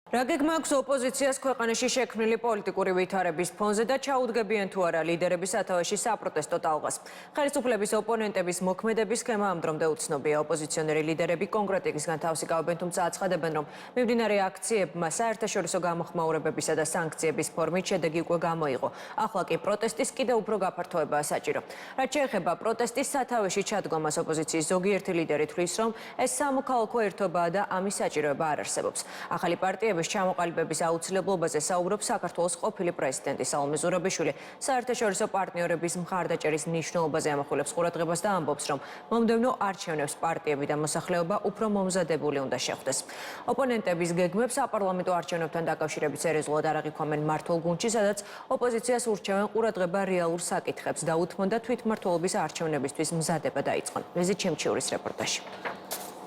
რა გეგმა აქვს ოპოზიციას ქვეყანაში შექმნილი პოლიტიკური ვითარების ფონზე და ჩაუდგებიან თუ არა ლიდერების სათავეში საპროტესტო ტალღას. ხელისუფლების ოპონენტების მოქმედების სქემა ამ დრომდე უცნობია. ოპოზიციონერი ლიდერები კონკრეტიკისგან თავს იკავებენ, თუმცა აცხადებენ, რომ მიმდინარე აქციებმა საერთაშორისო გამოხმაურებებისა და სანქციების ფორმით შედეგი უკვე გამოიღო. ახლა კი პროტესტის კიდევ უფრო გაფართოებაა საჭირო. რაც შეეხება პროტესტის სათავეში ჩადგომას, ოპოზიციის ზოგიერთი ლიდერი თვლის, რომ ეს სამოქალაქო ერთობაა და ამის საჭიროება არ არსებობს. ახალი პარტიები ჩამოყალიბების აუცილებლობაზე საუბრობს საქართველოს ყოფილი პრეზიდენტი სალომე ზურაბიშვილი. საერთაშორისო პარტნიორების მხარდაჭერის მნიშვნელობაზე ამახვილებს ყურადღებას და ამბობს, რომ მომდევნო არჩევნებს პარტიები და მოსახლეობა უფრო მომზადებული უნდა შეხვდეს. ოპონენტების გეგმებს საპარლამენტო არჩევნებთან დაკავშირებით სერიოზულად არ აღიქვამენ მართულ გუნდში, სადაც ოპოზიციას ურჩევენ ყურადღება რეალურ საკითხებს და უთმონ და თვითმმართველობის არჩევნებისთვის მზადება დაიწყონ. მეზი ჩემჩიურის რეპორტაჟი.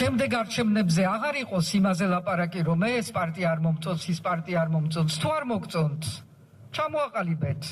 შემდეგ არჩევნებზე აღარ იყოს იმაზე ლაპარაკი, რომ ეს პარტია არ მომწონს, ის პარტია არ მომწონს, თუ არ მოგწონთ, ჩამოაყალიბეთ.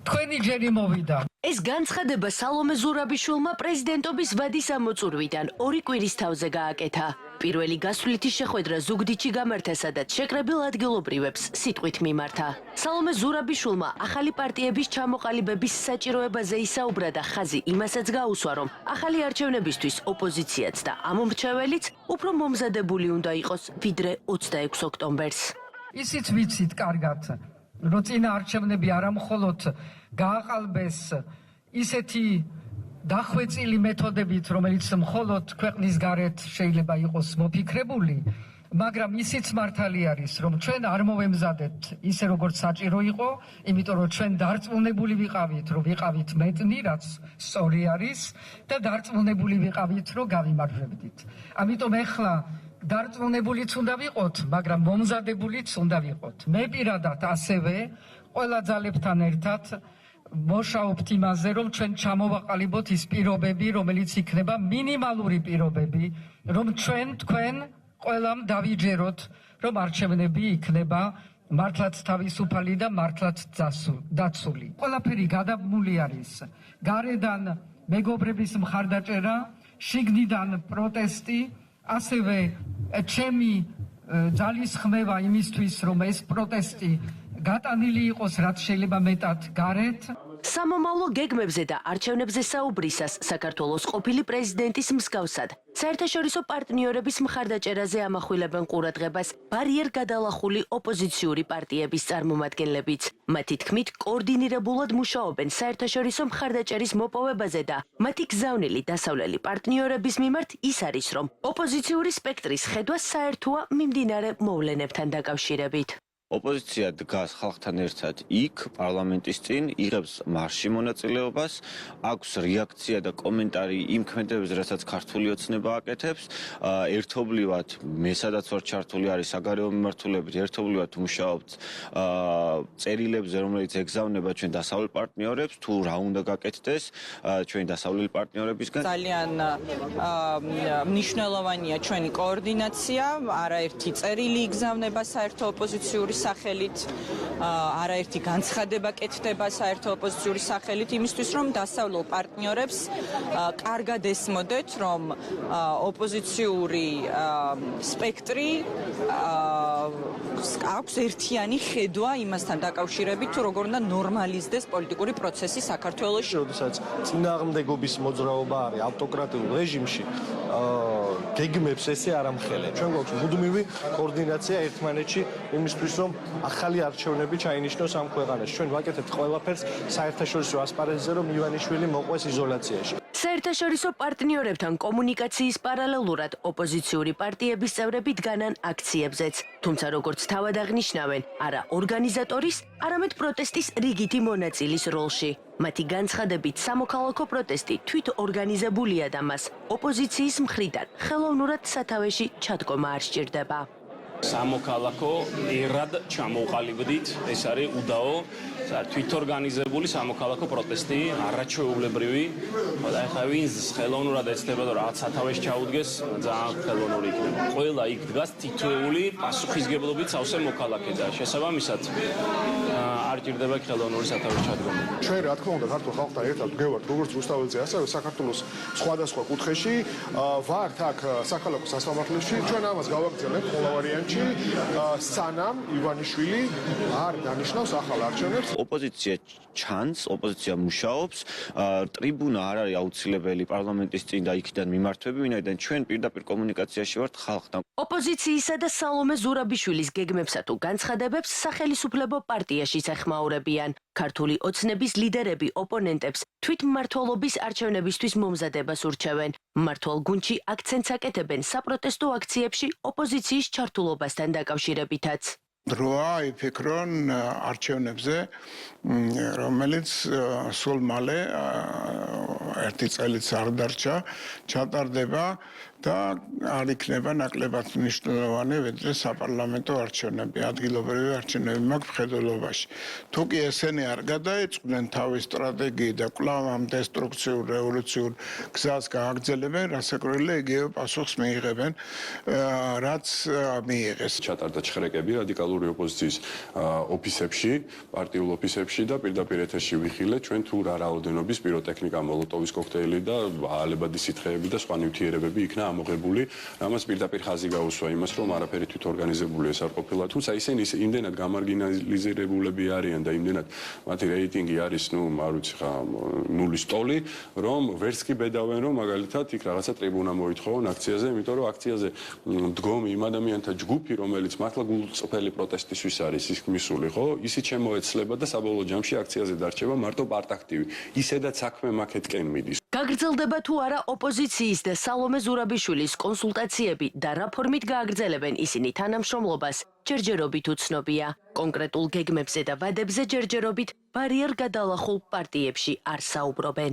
თქვენი ჯერი მოვიდა. ეს განცხადება სალომე ზურაბიშვილმა პრეზიდენტობის ვადის ამოწურვიდან 2 კვირის თავზე გააკეთა. პირველი გასვლითი შეხვედრა ზუგდიდში გამართა, სადაც შეკრებილ ადგილობრივებს სიტყვით მიმართა. სალომე ზურაბიშვილმა ახალი პარტიების ჩამოყალიბების საჭიროებაზე ისაუბრა და ხაზი იმასაც გაუსვა, რომ ახალი არჩევნებისთვის ოპოზიციაც და ამომრჩეველიც უფრო მომზადებული უნდა იყოს ვიდრე 26 ოქტომბერს. ისიც ვიცით კარგად, რომ წინა არჩევნები არა მხოლოდ გააყალბეს ისეთი დახვეწილი მეთოდებით, რომელიც მხოლოდ ქვეყნის გარეთ შეიძლება იყოს მოფიქრებული, მაგრამ ისიც მართალი არის, რომ ჩვენ არ მოვემზადებთ ისე როგორც საჭირო იყო, იმიტომ რომ ჩვენ დარწმუნებული ვიყავით, რომ ვიყავით მეტნი, რაც სწორი არის და დარწმუნებული ვიყავით, რომ გავიმარჯვებდით. ამიტომ ეხლა დარწმუნებულიც უნდა ვიყოთ, მაგრამ მომზადებულიც უნდა ვიყოთ. მე პირადად ასევე ყველა ძალებთან ერთად მუშაობთ იმაზე, რომ ჩვენ ჩამოვაყალიბოთ ის პირობები, რომელიც იქნება მინიმალური პირობები, რომ თქვენ ყველამ დავიჯეროთ, რომ არჩევნები იქნება მართლაც თავისუფალი და მართლაც დაცული. ყველაფერი გადაბმული არის. გარედან მეგობრების მხარდაჭერა, შიგნიდან პროტესტი, ასევე ჩემი ძალისხმევა იმისთვის, რომ ეს პროტესტი გატანილი იყოს რაც შეიძლება მეტად გარეთ. სამომავლო გეგმებზე და არჩევნებზე საუბრისას საქართველოს ყოფილი პრეზიდენტის მსგავსად საერთაშორისო პარტნიორების მხარდაჭერაზე ამახვილებენ ყურადღებას ბარიერგადალახული ოპოზიციური პარტიების წარმომადგენლებიც. მათი თქმით, კოორდინირებულად მუშაობენ საერთაშორისო მხარდაჭერის მოპოვებაზე და მათი გზავნილი დასავლელი პარტნიორების მიმართ ის არის, რომ ოპოზიციური სპექტრის ხედვა საერთოა მიმდინარე მოვლენებთან დაკავშირებით. ოპოზიცია დგას ხალხთან ერთად იქ, პარლამენტის წინ, იღებს მარშში მონაწილეობას, აქვს რეაქცია და კომენტარი იმ ქმედებებზე, რასაც ქართული ოცნება აკეთებს, ერთობლივად მე სადაც ვარ ჩართული არის საგარეო მიმართულებით, ერთობლივად მუშაობთ წერილებზე, რომელიც ეგზავნება ჩვენ დასავლელ პარტნიორებს, თუ რა უნდა გაკეთდეს ჩვენი დასავლელი პარტნიორებისგან. ძალიან მნიშვნელოვანია ჩვენი კოორდინაცია, არაერთი წერილი იგზავნება საერთო ოპოზიციური სახელით, არაერთი განცხადება კეთდება საერთო ოპოზიციური სახელით, იმისთვის რომ დასავლელ პარტნიორებს კარგად ესმოდეთ, რომ ოპოზიციური სპექტრი აქვს ერთიანი ხედვა იმასთან დაკავშირებით, თუ როგორ უნდა ნორმალიზდეს პოლიტიკური პროცესი საქართველოში. როდესაც წინააღმდეგობის მოძრაობა არის ავტოკრატიულ რეჟიმში, გეგმებს ესე არ ამხელენ. ჩვენ გვაქვს მუდმივი კოორდინაცია ერთმანეთში იმისთვის, რომ ახალი არჩევნები ჩაინიშნოს ამ ქვეყანაში. ჩვენ ვაკეთებთ ყველაფერს საერთაშორისო ასპარეზზე, რომ ივანიშვილი მოყვეს იზოლაციაში. საერთაშორისო პარტნიორებთან კომუნიკაციის პარალელურად ოპოზიციური პარტიების წევრები დგანან აქციებზეც. თუმცა როგორც თავად აღნიშნავენ, არა ორგანიზატორის, არამედ პროტესტის რიგითი მონაწილის როლში. მათი განცხადებით სამოქალაქო პროტესტი თვით ორგანიზებულია და მას ოპოზიციის მხრიდან ხელოვნურად სათავეში ჩადგომა არ სჭირდება. სამოქალაქო ერად ჩამოუყალიბდით, ეს არის უდაო თვითორგანიზებული სამოქალაქო პროტესტი, არაჩვეულებრივი. და ეხლა ვინც ხელოვნურად ეცდება რომ რაღაც სათავეში ჩაუდგეს, ძალიან ხელოვნური იქნება. ყველა იქ დგას თითოეული პასუხისგებლობით სავსე მოქალაქე და შესაბამისად არ ჭირდება ხელოვნური სათავეში ჩადგომა. ჩვენ რა თქმა უნდა ქართულ ხალხთან ერთად ვგევართ როგორც რუსთაველზე, ასევე საქართველოს სხვადასხვა კუთხეში, ვართ აქ საქალაქო სასამართლოში. ჩვენ ამას გავაგრძელებთ ყველა ვარიანტში, სანამ ივანიშვილი არ დანიშნავს ახალ არჩევნებს. ოპოზიცია ჩანს, ოპოზიცია მუშაობს, ტრიბუნა არ არის აუცილებელი პარლამენტის წინ და იქიდან მიმართვები, ვინაიდან ჩვენ პირდაპირ კომუნიკაციაში ვართ ხალხთან. ოპოზიციისა და სალომე ზურაბიშვილის გეგმებსა თუ განცხადებებს სახელისუფლებო პარტიაშიც ეხმაურებიან. ქართული ოცნების ლიდერები ოპონენტებს თვითმმართველობის არჩევნებისთვის მომზადებას ურჩევენ. მმართველ გუნდში აქცენტს აკეთებენ საპროტესტო აქციებში ოპოზიციის ჩართულობასთან დაკავშირებითაც. დროა იფიქრონ არჩევნებზე, რომელიც სულ მალე ერთი წელიც არ დარჩა, ჩატარდება და არ იქნება ნაკლებად მნიშვნელოვანი, ვიდრე საპარლამენტო არჩევნები, ადგილობრივი არჩევნები მაქვს მხედველობაში. თუ კი ესენი არ გადაეწყდნენ თავის სტრატეგიით და კვლავ ამ დესტრუქციურ რევოლუციურ გზას გააგრძელებენ, რასაკვირველია იგივე პასუხს მიიღებენ, რაც მიიღეს. ჩატარდა ჩხრეკები რადიკალური ოპოზიციის ოფისებში, პარტიულ ოფისებში და პირდაპირ ეთერში ვიხილეთ ჩვენ თუ რა რაოდენობის პიროტექნიკა, მოლოტოვის კოქტეილი და ალებადი სითხეები და სხვა ნივთიერებები იქნა ამოღებული. ამას პირდაპირ ხაზი გაუსვა იმას, რომ არაფერი თვითორგანიზებული ეს არ ყოფილა, თუმცა ისინი იმდენად გამარგინალიზებულები არიან და იმდენად მათი რეიტინგი არის, არ ვიცი ხა, ნულის ტოლი, რომ ვერც კი ბედავენ, რომ მაგალითად იქ რაღაცა ტრიბუნა მოითხოვონ აქციაზე, იმიტომ რომ აქციაზე მდგომი იმ ადამიანთა ჯგუფი, რომელიც მართლა გულწრფელი პროტესტისთვის არის ის მისული, ხო? ისიც შემოეცლება და საბოლოო ჯამში აქციაზე დარჩება მარტო პარტაქტივი. ისედაც საქმე მაქეთკენ მიდის. გაგრძელდება თუ არა ოპოზიციის და სალომე ზურაბიშვილის კონსულტაციები და რა ფორმით გააგრძელებენ ისინი თანამშრომლობას, ჯერჯერობით უცნობია. კონკრეტულ გეგმებზე და ვადებზე ჯერჯერობით ბარიერ გადალახულ პარტიებში არ საუბრობენ.